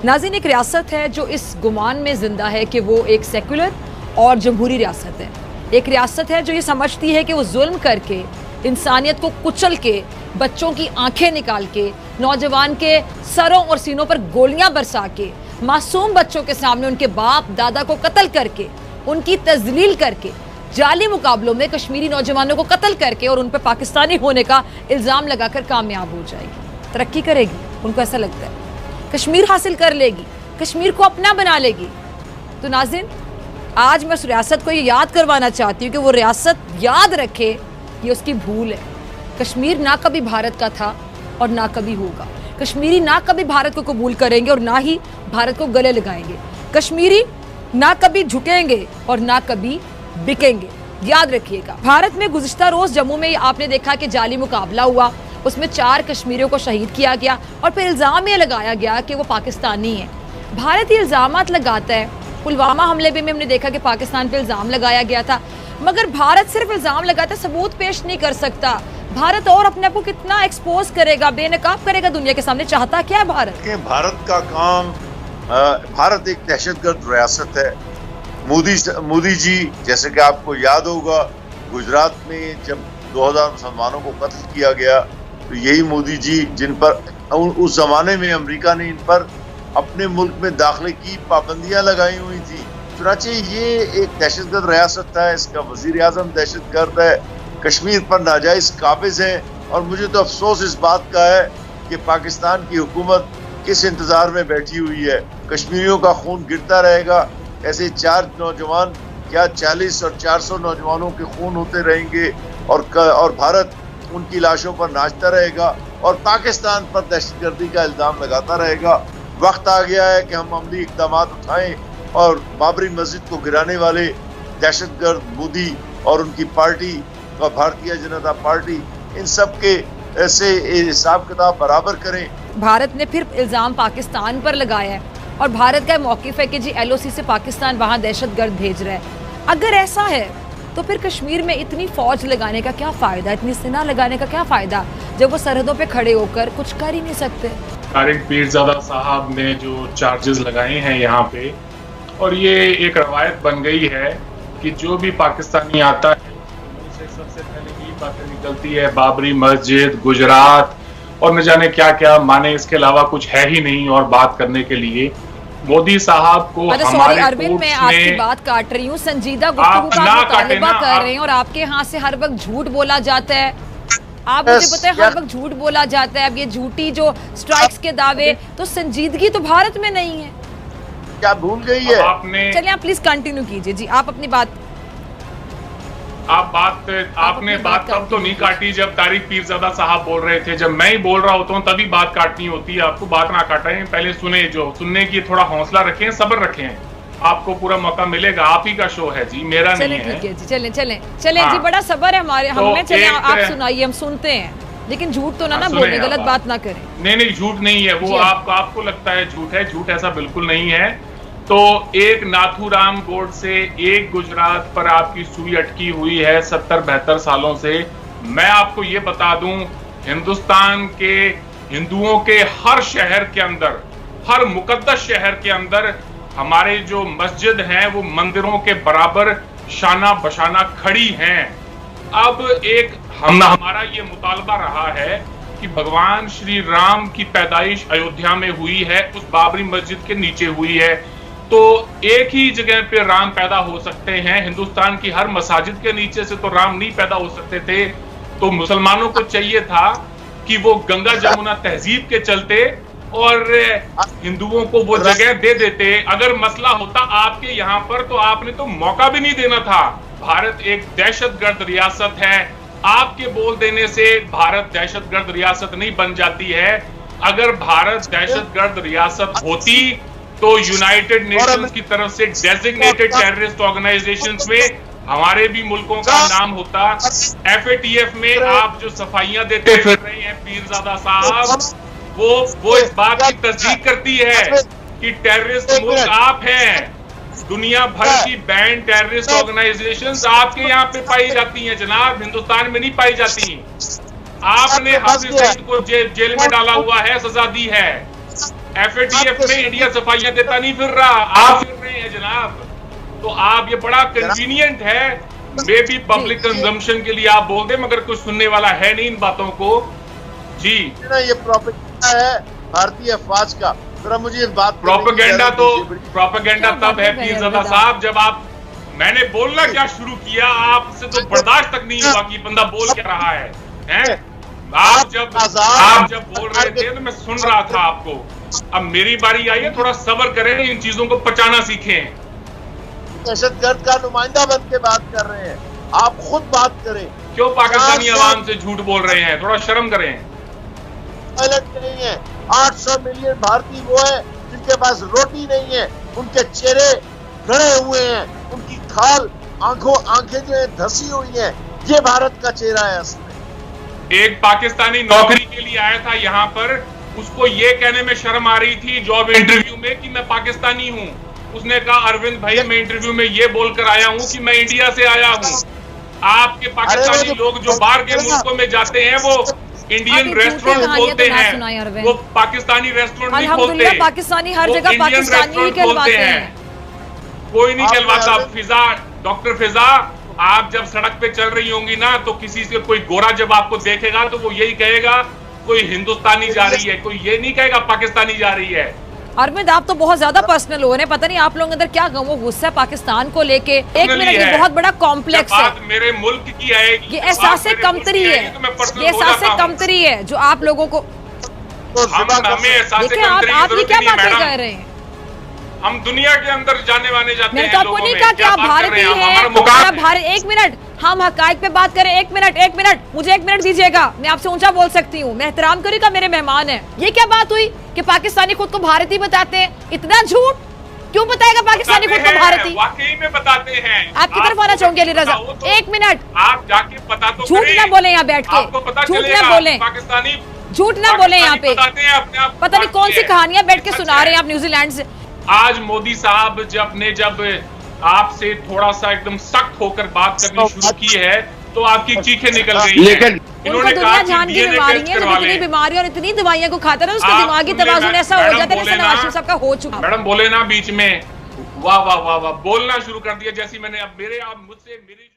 नाज़रीन, एक रियासत है जो इस गुमान में जिंदा है कि वो एक सेकुलर और जमहूरी रियासत है। एक रियासत है जो ये समझती है कि वो जुल्म करके, इंसानियत को कुचल के, बच्चों की आंखें निकाल के, नौजवान के सरों और सीनों पर गोलियां बरसा के, मासूम बच्चों के सामने उनके बाप दादा को कत्ल करके, उनकी तजलील करके, जाली मुकाबलों में कश्मीरी नौजवानों को कत्ल करके और उन पर पाकिस्तानी होने का इल्ज़ाम लगाकर कामयाब हो जाएगी, तरक्की करेगी। उनको ऐसा लगता है कश्मीर हासिल कर लेगी, कश्मीर को अपना बना लेगी। तो नाज़रीन, आज मैं उस रियासत को ये याद करवाना चाहती हूँ कि वो रियासत याद रखे ये उसकी भूल है। कश्मीर ना कभी भारत का था और ना कभी होगा। कश्मीरी ना कभी भारत को कबूल करेंगे और ना ही भारत को गले लगाएंगे। कश्मीरी ना कभी झुकेंगे और ना कभी बिकेंगे, याद रखिएगा। भारत में गुज़िश्ता रोज जम्मू में आपने देखा कि जाली मुकाबला हुआ, उसमें 4 कश्मीरियों को शहीद किया गया और फिर इल्ज़ाम ये लगाया गया कि वो पाकिस्तानी है। भारत ये इल्ज़ामात लगाता है। पुलवामा हमले में हमने देखा कि पाकिस्तान पे इल्ज़ाम लगाया गया था, मगर भारत सिर्फ इल्ज़ाम लगाता है, सबूत पेश नहीं कर सकता। भारत और अपने आप को कितना एक्सपोज करेगा, बेनकाब करेगा दुनिया के सामने। चाहता क्या है भारत? भारत का काम, भारत एक दहशतगर्द रियासत है। मोदी जी, जैसे कि आपको याद होगा, गुजरात में जब 2000 मुसलमानों को कत्ल किया गया तो यही मोदी जी जिन पर उस जमाने में अमेरिका ने इन पर अपने मुल्क में दाखिले की पाबंदियां लगाई हुई थी। चुनाचे ये एक दहशतगर्द रियासत है, इसका वजीर आजम दहशतगर्द है, कश्मीर पर नाजायज काबिज है। और मुझे तो अफसोस इस बात का है कि पाकिस्तान की हुकूमत किस इंतजार में बैठी हुई है। कश्मीरियों का खून गिरता रहेगा। ऐसे 4 नौजवान, क्या 40 और 400 नौजवानों के खून होते रहेंगे और भारत उनकी लाशों पर नाचता रहेगा और पाकिस्तान पर दहशतगर्दी का इल्जाम लगाता रहेगा। वक्त आ गया है कि हम अमली इक़दाम उठाएं और बाबरी मस्जिद को गिराने वाले दहशतगर्द मोदी और उनकी पार्टी और भारतीय जनता पार्टी, इन सब के ऐसे हिसाब किताब बराबर करें। भारत ने फिर इल्जाम पाकिस्तान पर लगाया है और भारत का मौक़िफ़ है कि जी LOC से पाकिस्तान वहाँ दहशतगर्द भेज रहा है। अगर ऐसा है तो फिर कश्मीर में इतनी फौज लगाने का क्या फ़ायदा, इतनी सेना लगाने का क्या फ़ायदा, जब वो सरहदों पे खड़े होकर कुछ कर ही नहीं सकते। तारिक पीरज़ादा साहब ने जो चार्जेस लगाए हैं यहाँ पे, और ये एक रवायत बन गई है कि जो भी पाकिस्तानी आता है उनसे सबसे पहले यही बातें निकलती है, बाबरी मस्जिद, गुजरात और न जाने क्या क्या, माने इसके अलावा कुछ है ही नहीं और बात करने के लिए। मोदी साहब को हमारे अरविंद, मैं आपकी बात काट रही हूँ, संजीदा गुफ्तगू का मुतालबा कर रहे हैं और आपके यहाँ से हर वक्त झूठ बोला जाता है। आप मुझे पता है हर वक्त झूठ बोला जाता है। अब ये झूठी जो स्ट्राइक्स के दावे, तो संजीदगी तो भारत में नहीं है, क्या भूल गई है आपने? चलिए आप प्लीज कंटिन्यू कीजिए जी, आप अपनी बात। आपने बात तब तो नहीं काटी जब तारिक पीरज़ादा साहब बोल रहे थे। जब मैं ही बोल रहा होता हूँ तभी बात काटनी होती है। आपको बात ना काटें, पहले सुने, जो सुनने की थोड़ा हौसला रखें, सब्र रखें, आपको पूरा मौका मिलेगा। आप ही का शो है जी, मेरा नहीं है। ठीक है जी, चलें जी, बड़ा सब्र है हमारे हमें। चलिए आप सुनाइए, हम सुनते हैं, लेकिन झूठ तो ना बोलें, गलत बात ना करें। नहीं, झूठ नहीं है वो। आपको लगता है झूठ है, झूठ ऐसा बिल्कुल नहीं है। तो एक नाथूराम गोडसे, एक गुजरात पर आपकी सुई अटकी हुई है 70-72 सालों से। मैं आपको ये बता दूं, हिंदुस्तान के हिंदुओं के हर शहर के अंदर, हर मुकद्दस शहर के अंदर हमारे जो मस्जिद हैं वो मंदिरों के बराबर शाना बशाना खड़ी हैं। अब एक हमारा ये मुतालबा रहा है कि भगवान श्री राम की पैदाइश अयोध्या में हुई है, उस बाबरी मस्जिद के नीचे हुई है। तो एक ही जगह पे राम पैदा हो सकते हैं। हिंदुस्तान की हर मसाजिद के नीचे से तो राम नहीं पैदा हो सकते थे। तो मुसलमानों को चाहिए था कि वो गंगा जमुना तहजीब के चलते और हिंदुओं को वो जगह दे देते। अगर मसला होता आपके यहाँ पर तो आपने तो मौका भी नहीं देना था। भारत एक दहशतगर्द रियासत है। आपके बोल देने से भारत दहशतगर्द रियासत नहीं बन जाती है। अगर भारत दहशतगर्द रियासत होती तो यूनाइटेड नेशंस की तरफ से डेजिग्नेटेड टेररिस्ट ऑर्गेनाइजेशंस में हमारे भी मुल्कों का नाम होता। FATF में आप जो सफाइयां देते फिर रहे हैं पीरज़ादा साहब, वो इस बात की तस्दीक करती है कि टेररिस्ट मुल्क आप हैं। दुनिया भर की बैंड टेररिस्ट ऑर्गेनाइजेशंस आपके यहाँ पे पाई जाती हैं जनाब, हिंदुस्तान में नहीं पाई जाती। आपने हाफिज सईद को जेल में डाला हुआ है, सजा दी है। FATF में इंडिया सफाइयां देता नहीं फिर रहा, आप फिर रहे हैं जनाब। तो आप, ये बड़ा कन्वीनियंट है, मे भी पब्लिक कंजम्पशन के लिए आप बोल दें, मगर कुछ सुनने वाला है नहीं इन बातों को। जी ये प्रोपेगेंडा है भारतीय अफवाज का। जरा मुझे इस बात, प्रोपेगेंडा तो प्रोपेगेंडा तब है पीरज़ादा साहब जब आप, मैंने बोलना क्या शुरू किया, आपसे तो बर्दाश्त तक नहीं हुआ कि बंदा बोल क्या रहा है, हैं? आप जब बोल रहे थे तो मैं सुन रहा था आपको। अब मेरी बारी आई है, थोड़ा सब्र करें, इन चीजों को पचाना सीखें। दहशतगर्द का नुमाइंदा बन के बात कर रहे हैं, आप खुद बात करें। क्यों पाकिस्तानी आवाम से झूठ बोल रहे हैं? थोड़ा शर्म करें। नहीं है, 800 मिलियन भारतीय वो है जिनके पास रोटी नहीं है, उनके चेहरे गड़े हुए हैं, उनकी खाल आंखें जो है धसी हुई हैं। ये भारत का चेहरा है असल में। एक पाकिस्तानी नौकरी के लिए आया था यहाँ पर, उसको ये कहने में शर्म आ रही थी जॉब इंटरव्यू में कि मैं पाकिस्तानी हूँ। उसने कहा अरविंद भाई मैं इंटरव्यू में ये बोलकर आया हूँ कि मैं इंडिया से आया हूँ। आपके पाकिस्तानी लोग जो बाहर के मुल्कों में जाते हैं वो इंडियन रेस्टोरेंट खोलते हैं, वो पाकिस्तानी रेस्टोरेंट नहीं खोलते। पाकिस्तानी हर जगह पाकिस्तानी ही कहलवाते हैं, कोई नहीं कहलवाता। फिजा, डॉक्टर फिजा, आप जब सड़क पे चल रही होंगी ना तो किसी से कोई गोरा जब आपको देखेगा तो वो यही कहेगा कोई हिंदुस्तानी जा रही है, कोई ये नहीं कहेगा पाकिस्तानी जा रही है। अरविंद आप तो बहुत ज्यादा पर्सनल हो रहे हैं, पता नहीं आप लोगों के अंदर क्या वो गुस्सा है पाकिस्तान को लेके। एक मिनट, ये बहुत बड़ा कॉम्प्लेक्स है, मेरे मुल्क की आएगी, ये एहसास कमतरी है, ये एहसास कमतरी है जो आप लोगों को, देखिए आप ये क्या बातें कह रहे हैं? हम दुनिया के अंदर जाने वाने जाते हैं। मैंने तो आपको नहीं कहा कि आप भारतीय हैं। एक मिनट, हम हकाइक पे बात करें। एक मिनट, मुझे 1 मिनट दीजिएगा, मैं आपसे ऊंचा बोल सकती हूँ। मैं एहतराम करूँगा, मेरे मेहमान हैं। ये क्या बात हुई कि पाकिस्तानी खुद को भारतीय बताते हैं? इतना झूठ क्यों बताएगा पाकिस्तानी खुद को भारतीय? वाकई में बताते हैं। आपकी तरफ आना चाहूंगी अली रजा। 1 मिनट, आप जाके पता तो झूठ ना बोले यहाँ बैठ के, झूठ ना बोले, पाकिस्तानी झूठ ना बोले यहाँ पे। पता नहीं कौन सी कहानियां बैठ के सुना रहे हैं आप न्यूजीलैंड से। आज मोदी साहब जब आपसे थोड़ा सा एकदम सख्त होकर बात करनी शुरू की है तो आपकी चीखें निकल गई लेकिन इन्होंने दुनिया जान की बीमारी है, इतनी बीमारी और इतनी दवाइयां को खाता है उसका दिमागी तवाज़ुन ऐसा हो जाता है जैसे नवाज शरीफ साहब का हो चुका। मैडम बोले ना बीच में, वाह वाह वाह वाह बोलना शुरू कर दिया जैसी मैंने अब मुझसे मेरी